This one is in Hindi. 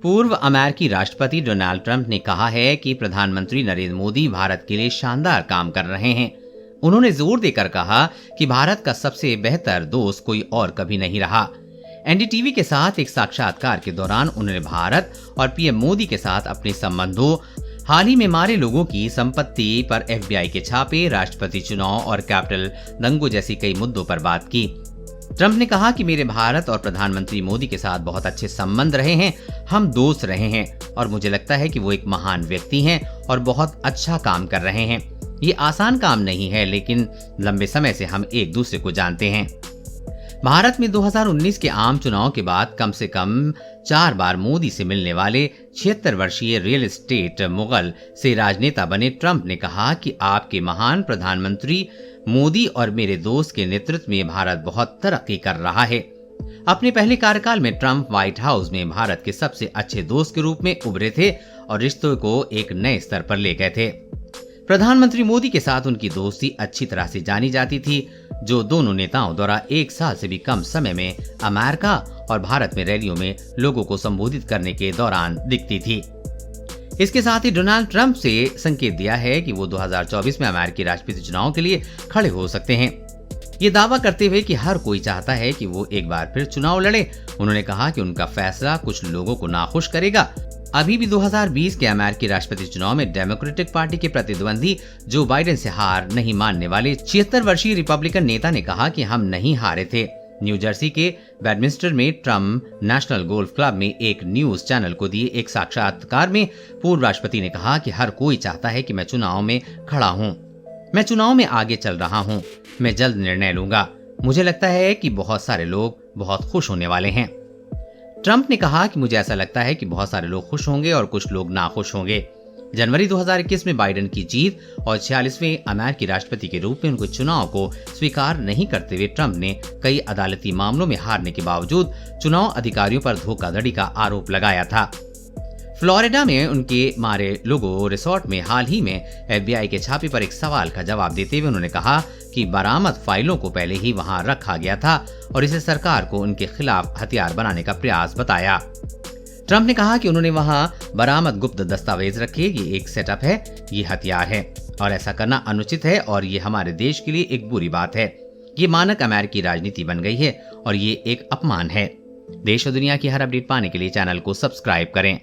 पूर्व अमेरिकी राष्ट्रपति डोनाल्ड ट्रंप ने कहा है कि प्रधानमंत्री नरेंद्र मोदी भारत के लिए शानदार काम कर रहे हैं। उन्होंने जोर देकर कहा कि भारत का सबसे बेहतर दोस्त कोई और कभी नहीं रहा। एनडीटीवी के साथ एक साक्षात्कार के दौरान उन्होंने भारत और पीएम मोदी के साथ अपने संबंधों, हाल ही में मारे लोगों की संपत्ति पर एफबीआई के छापे, राष्ट्रपति चुनाव और कैपिटल दंगों जैसी कई मुद्दों पर बात की। ट्रंप ने कहा कि मेरे भारत और प्रधानमंत्री मोदी के साथ बहुत अच्छे संबंध रहे हैं, हम दोस्त रहे हैं और मुझे लगता है कि वो एक महान व्यक्ति हैं और बहुत अच्छा काम कर रहे हैं। ये आसान काम नहीं है, लेकिन लंबे समय से हम एक दूसरे को जानते हैं। भारत में 2019 के आम चुनाव के बाद कम से कम 4 बार मोदी से मिलने वाले 76 वर्षीय रियल एस्टेट मुगल से राजनेता बने ट्रंप ने कहा कि आपके महान प्रधानमंत्री मोदी और मेरे दोस्त के नेतृत्व में भारत बहुत तरक्की कर रहा है। अपने पहले कार्यकाल में ट्रंप व्हाइट हाउस में भारत के सबसे अच्छे दोस्त के रूप में उभरे थे और रिश्तों को एक नए स्तर पर ले गए थे। प्रधानमंत्री मोदी के साथ उनकी दोस्ती अच्छी तरह से जानी जाती थी, जो दोनों नेताओं द्वारा 1 साल से भी कम समय में अमेरिका और भारत में रैलियों में लोगों को संबोधित करने के दौरान दिखती थी। इसके साथ ही डोनाल्ड ट्रंप से संकेत दिया है कि वो 2024 में अमेरिकी राष्ट्रपति चुनाव के लिए खड़े हो सकते हैं, ये दावा करते हुए कि हर कोई चाहता है कि वो एक बार फिर चुनाव लड़े। उन्होंने कहा कि उनका फैसला कुछ लोगों को नाखुश करेगा। अभी भी 2020 के अमेरिकी राष्ट्रपति चुनाव में डेमोक्रेटिक पार्टी के प्रतिद्वंदी जो बाइडेन से हार नहीं मानने वाले 76 वर्षीय रिपब्लिकन नेता ने कहा कि हम नहीं हारे थे। न्यू जर्सी के वेडमिंस्टर में ट्रंप नेशनल गोल्फ क्लब में एक न्यूज चैनल को दिए एक साक्षात्कार में पूर्व राष्ट्रपति ने कहा कि हर कोई चाहता है कि मैं चुनाव में खड़ा हूं, मैं चुनाव में आगे चल रहा हूं, मैं जल्द निर्णय लूंगा। मुझे लगता है कि बहुत सारे लोग बहुत खुश होने वाले हैं। ट्रंप ने कहा कि मुझे ऐसा लगता है कि बहुत सारे लोग खुश होंगे और कुछ लोग नाखुश होंगे। जनवरी 2021 में बाइडेन की जीत और 46वें अमेरिकी राष्ट्रपति के रूप में उनको चुनाव को स्वीकार नहीं करते हुए ट्रंप ने कई अदालती मामलों में हारने के बावजूद चुनाव अधिकारियों पर धोखाधड़ी का आरोप लगाया था। फ्लोरिडा में उनके मारे लोगों रिसोर्ट में हाल ही में एफबीआई के छापे पर एक सवाल का जवाब देते हुए उन्होंने कहा कि बरामद फाइलों को पहले ही वहां रखा गया था और इसे सरकार को उनके खिलाफ हथियार बनाने का प्रयास बताया। ट्रंप ने कहा कि उन्होंने वहां बरामद गुप्त दस्तावेज रखे, ये एक सेटअप है, ये हथियार है और ऐसा करना अनुचित है और ये हमारे देश के लिए एक बुरी बात है। ये मानक अमेरिकी राजनीति बन गई है और ये एक अपमान है। देश और दुनिया की हर अपडेट पाने के लिए चैनल को सब्सक्राइब करें।